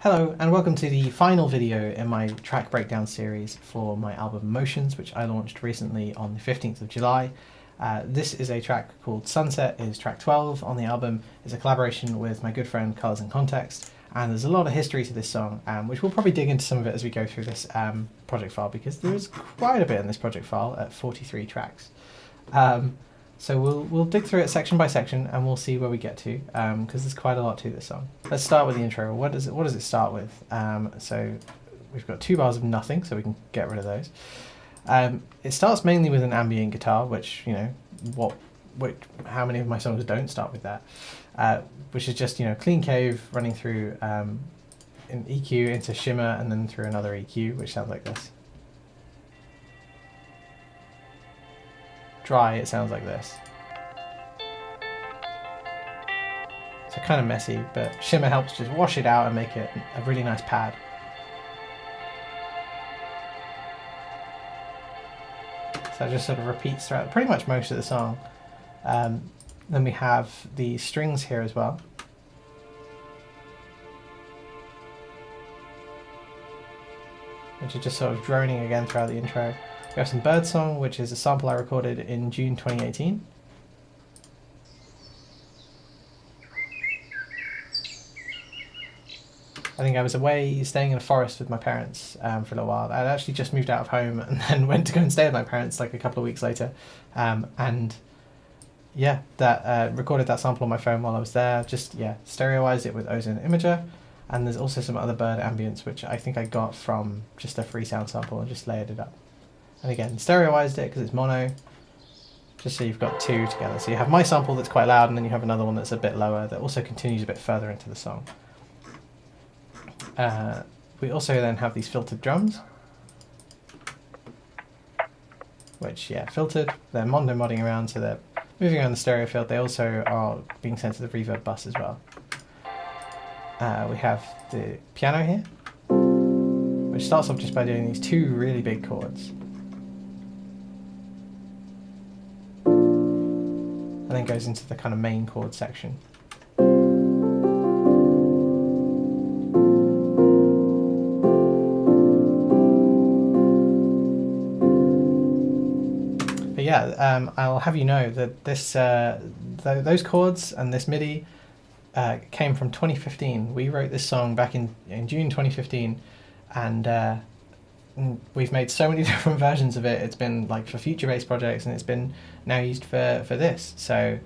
Hello and welcome to the final video in my track breakdown series for my album Motions, which I launched recently on the 15th of July. This is a track called Sunset, is track 12 on the album. It's a collaboration with my good friend Colours and Context, and there's a lot of history to this song, which we'll probably dig into some of it as we go through this project file, because there is quite a bit in this project file at 43 tracks. So we'll dig through it section by section and we'll see where we get to, because there's quite a lot to this song. Let's start with the intro. What does it start with? So we've got 2 bars of nothing, so we can get rid of those. It starts mainly with an ambient guitar, which, you know, how many of my songs don't start with that? Which is just, you know, clean cave running through an EQ into shimmer and then through another EQ, which sounds like this. Dry, it sounds like this. So kind of messy, but shimmer helps just wash it out and make it a really nice pad. So it just sort of repeats throughout pretty much most of the song. Then we have the strings here as well. Which are just sort of droning again throughout the intro. We have some Birdsong, which is a sample I recorded in June 2018. I think I was away staying in a forest with my parents for a little while. I'd actually just moved out of home and then went to go and stay with my parents like a couple of weeks later. And yeah, recorded that sample on my phone while I was there. Just, yeah, stereoized it with Ozone Imager. And there's also some other bird ambience, which I think I got from just a free sound sample and just layered it up. And again, stereoized it because it's mono, just so you've got 2 together. So you have my sample that's quite loud, and then you have another one that's a bit lower that also continues a bit further into the song. We also then have these filtered drums, which, yeah, filtered. They're modding around, so they're moving around the stereo field. They also are being sent to the reverb bus as well. We have the piano here, which starts off just by doing these 2 really big chords. And then goes into the kind of main chord section. But yeah, I'll have you know that this those chords and this MIDI came from 2015. We wrote this song back in June 2015, and we've made so many different versions of it. It's been like for future-based projects, and it's been now used for this. So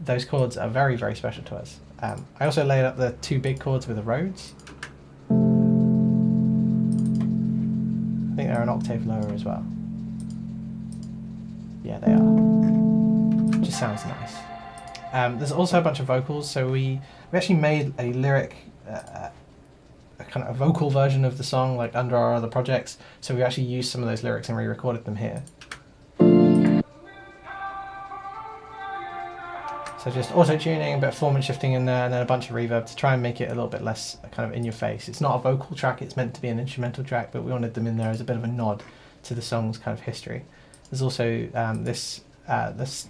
those chords are very, very special to us. I also laid up the 2 big chords with the Rhodes. I think they're an octave lower as well. Yeah, they are. It just sounds nice. There's also a bunch of vocals, so we actually made a lyric, a kind of a vocal version of the song, like under our other projects. So we actually used some of those lyrics and re-recorded them here. So just auto-tuning, a bit of formant shifting in there, and then a bunch of reverb to try and make it a little bit less kind of in your face. It's not a vocal track, it's meant to be an instrumental track, but we wanted them in there as a bit of a nod to the song's kind of history. There's also this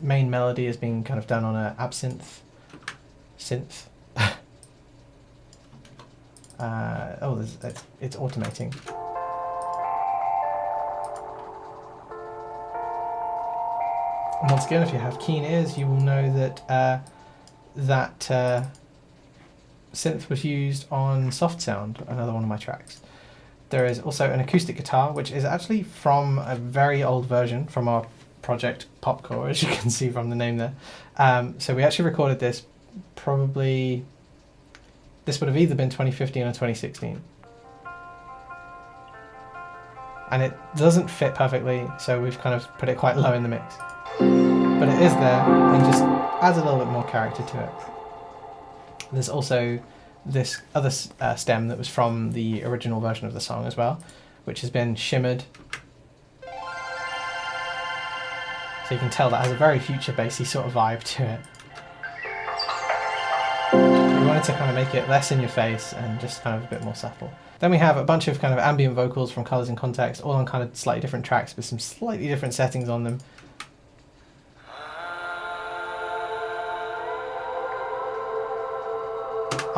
main melody is being kind of done on an absinthe synth. It's automating. And once again, if you have keen ears, you will know that that synth was used on Soft Sound, another one of my tracks. There is also an acoustic guitar, which is actually from a very old version from our project Popcore, as you can see from the name there. So we actually recorded this probably, this would have either been 2015 or 2016. And it doesn't fit perfectly, so we've kind of put it quite low in the mix. But it is there and just adds a little bit more character to it. There's also this other stem that was from the original version of the song as well, which has been shimmered. So you can tell that has a very future bassy sort of vibe to it. We wanted to kind of make it less in your face and just kind of a bit more subtle. Then we have a bunch of kind of ambient vocals from Colours and Context, all on kind of slightly different tracks with some slightly different settings on them.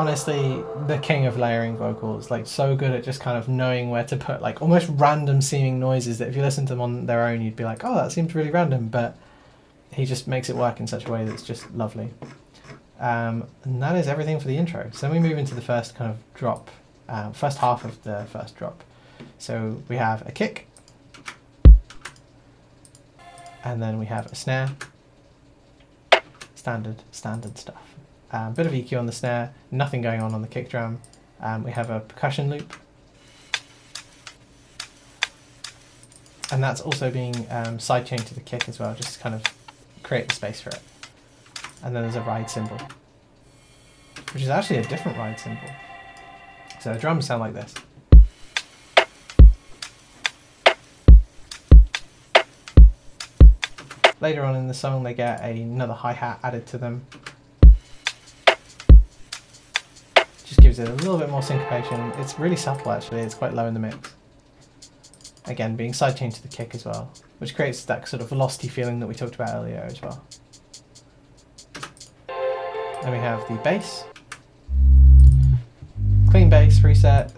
honestly the king of layering vocals, like so good at just kind of knowing where to put like almost random seeming noises that if you listen to them on their own you'd be like, oh, that seems really random, but he just makes it work in such a way that's just lovely. And that is everything for the intro. So then we move into the first kind of drop, first half of the first drop. So we have a kick, and then we have a snare, standard stuff. Bit of EQ on the snare, nothing going on the kick drum. We have a percussion loop, and that's also being sidechained to the kick as well, just to kind of create the space for it. And then there's a ride cymbal, which is actually a different ride cymbal. So the drums sound like this. Later on in the song they get another hi-hat added to them. Just gives it a little bit more syncopation. It's really subtle actually, it's quite low in the mix. Again, being sidechained to the kick as well, which creates that sort of velocity feeling that we talked about earlier as well. Then we have the bass. Clean bass preset,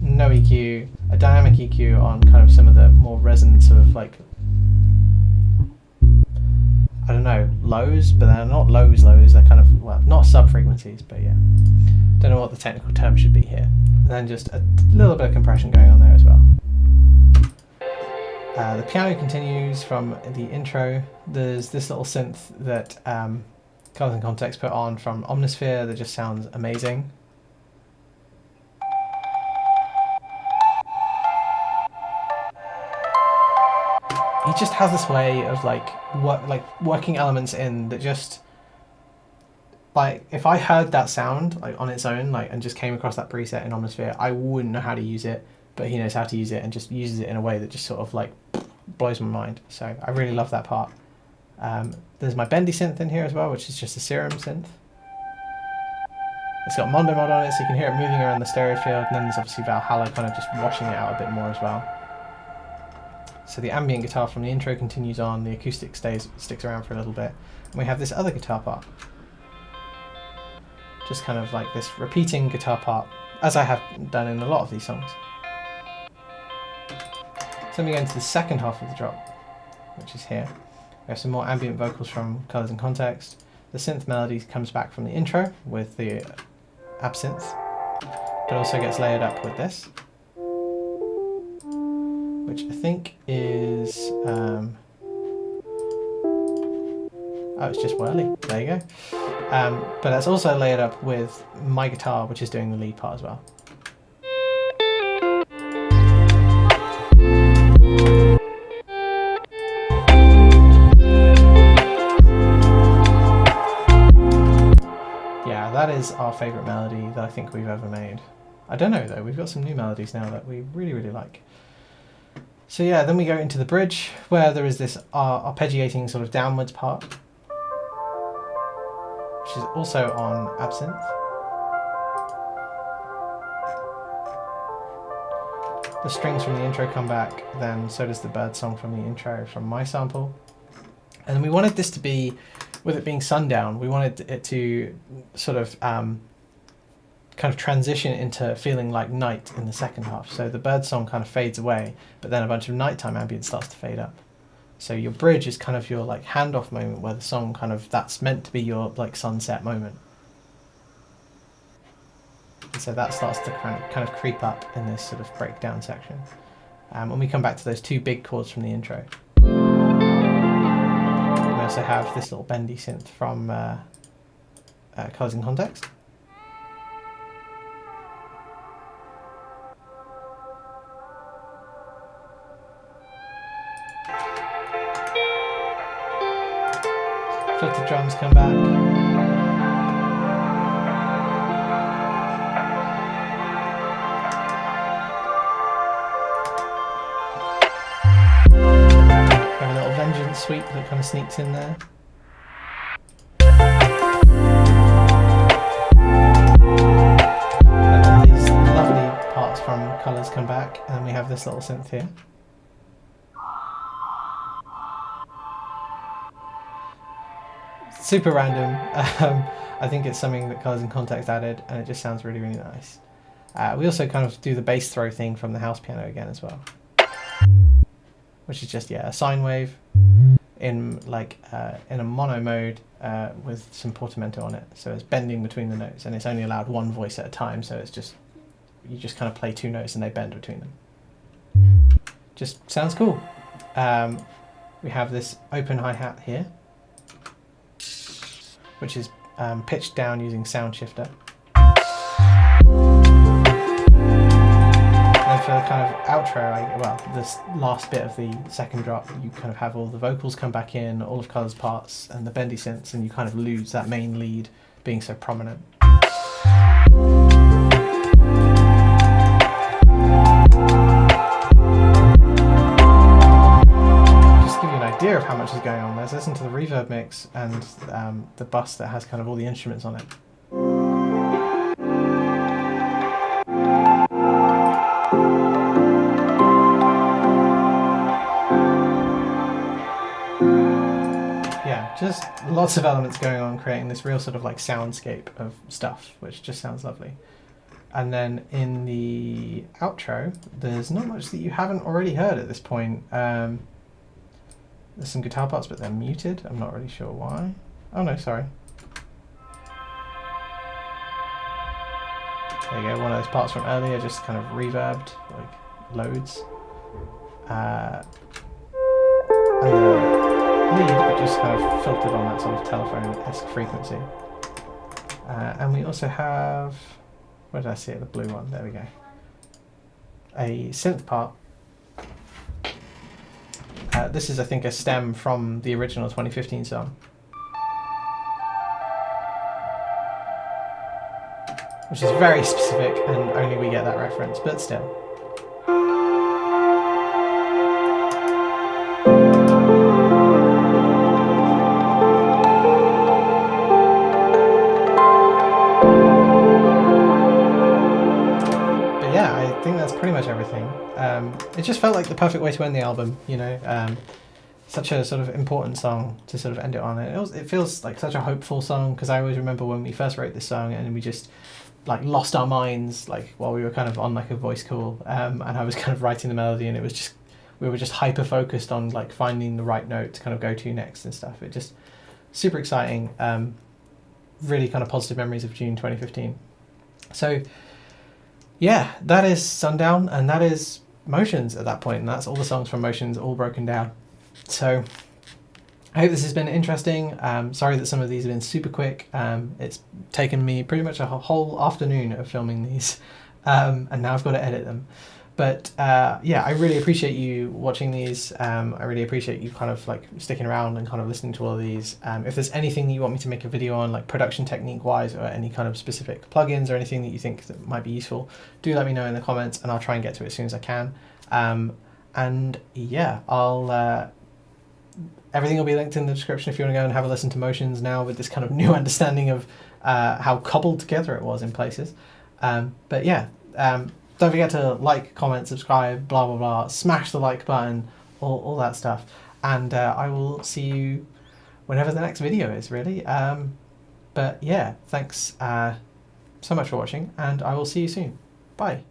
no EQ, a dynamic EQ on kind of some of the more resonant sort of like, I don't know, lows, but they're not lows, they're kind of, well, not sub-frequencies, but yeah. Don't know what the technical term should be here. And then just a little bit of compression going on there as well. The piano continues from the intro. There's this little synth that Colors and Context put on from Omnisphere that just sounds amazing. He just has this way of working elements in that just, like, if I heard that sound like on its own, like, and just came across that preset in Omnisphere, I wouldn't know how to use it, but he knows how to use it and just uses it in a way that just sort of like blows my mind. So I really love that part. There's my Bendy Synth in here as well, which is just a serum synth. It's got Mondo mod on it, so you can hear it moving around the stereo field, and then there's obviously Valhalla kind of just washing it out a bit more as well. So the ambient guitar from the intro continues on, the acoustic sticks around for a little bit, and we have this other guitar part. Just kind of like this repeating guitar part, as I have done in a lot of these songs. So then we go into the second half of the drop, which is here. We have some more ambient vocals from Colors and Context. The synth melody comes back from the intro with the absinthe, but also gets layered up with this, which I think is, oh, it's just whirly, there you go. But that's also layered up with my guitar, which is doing the lead part as well. Yeah, that is our favourite melody that I think we've ever made. I don't know though, we've got some new melodies now that we really, really like. So yeah, then we go into the bridge, where there is this arpeggiating sort of downwards part, which is also on absinthe. The strings from the intro come back, then so does the Birdsong from the intro from my sample. And we wanted this to be, with it being sundown, we wanted it to sort of kind of transition into feeling like night in the second half. So the Birdsong kind of fades away, but then a bunch of nighttime ambient starts to fade up. So your bridge is kind of your like handoff moment where the song kind of, that's meant to be your like sunset moment. And so that starts to kind of creep up in this sort of breakdown section. When we come back to those two big chords from the intro. We also have this little bendy synth from Colors and Context. Filtered drums come back. We have a little Vengeance sweep that kind of sneaks in there. And then these lovely parts from Colours come back, and we have this little synth here. super random. I think it's something that Colours and Context added, and it just sounds really, really nice. We also kind of do the bass throw thing from the house piano again as well, which is just, yeah, a sine wave in like in a mono mode with some portamento on it. So it's bending between the notes, and it's only allowed one voice at a time. So it's just, you just kind of play two notes and they bend between them. Just sounds cool. We have this open hi-hat here, which is pitched down using Sound Shifter. And for the kind of outro, well, this last bit of the second drop, you kind of have all the vocals come back in, all of Colours' parts, and the bendy synths, and you kind of lose that main lead being so prominent. Just to give you an idea of how much is going on, let's listen to the reverb mix and the bus that has kind of all the instruments on it. Just lots of elements going on, creating this real sort of like soundscape of stuff, which just sounds lovely. And then in the outro, there's not much that you haven't already heard at this point. There's some guitar parts, but they're muted. I'm not really sure why. Oh no, sorry. There you go, one of those parts from earlier just kind of reverbed, like loads. And the lead, but just kind of filtered on that sort of telephone-esque frequency. And we also have, where did I see it? The blue one, there we go. A synth part. This is, I think, a stem from the original 2015 song, which is very specific and only we get that reference, but still. I think that's pretty much everything. It just felt like the perfect way to end the album, you know, such a sort of important song to sort of end it on. It feels like such a hopeful song, because I always remember when we first wrote this song and we just like lost our minds like while we were kind of on like a voice call, and I was kind of writing the melody, and it was just, we were just hyper focused on like finding the right note to kind of go to next and stuff. It just super exciting, really kind of positive memories of June 2015. So yeah, that is Sundown, and that is Motions at that point, and that's all the songs from Motions all broken down. So I hope this has been interesting. Sorry that some of these have been super quick. It's taken me pretty much a whole afternoon of filming these, and now I've got to edit them. But yeah, I really appreciate you watching these. I really appreciate you kind of like sticking around and kind of listening to all of these. If there's anything that you want me to make a video on, like production technique wise, or any kind of specific plugins or anything that you think that might be useful, do let me know in the comments, and I'll try and get to it as soon as I can. And yeah, everything will be linked in the description if you want to go and have a listen to Motions now with this kind of new understanding of how cobbled together it was in places. But yeah. Don't forget to like, comment, subscribe, blah, blah, blah. Smash the like button, all that stuff. And I will see you whenever the next video is, really. But yeah, thanks so much for watching, and I will see you soon. Bye.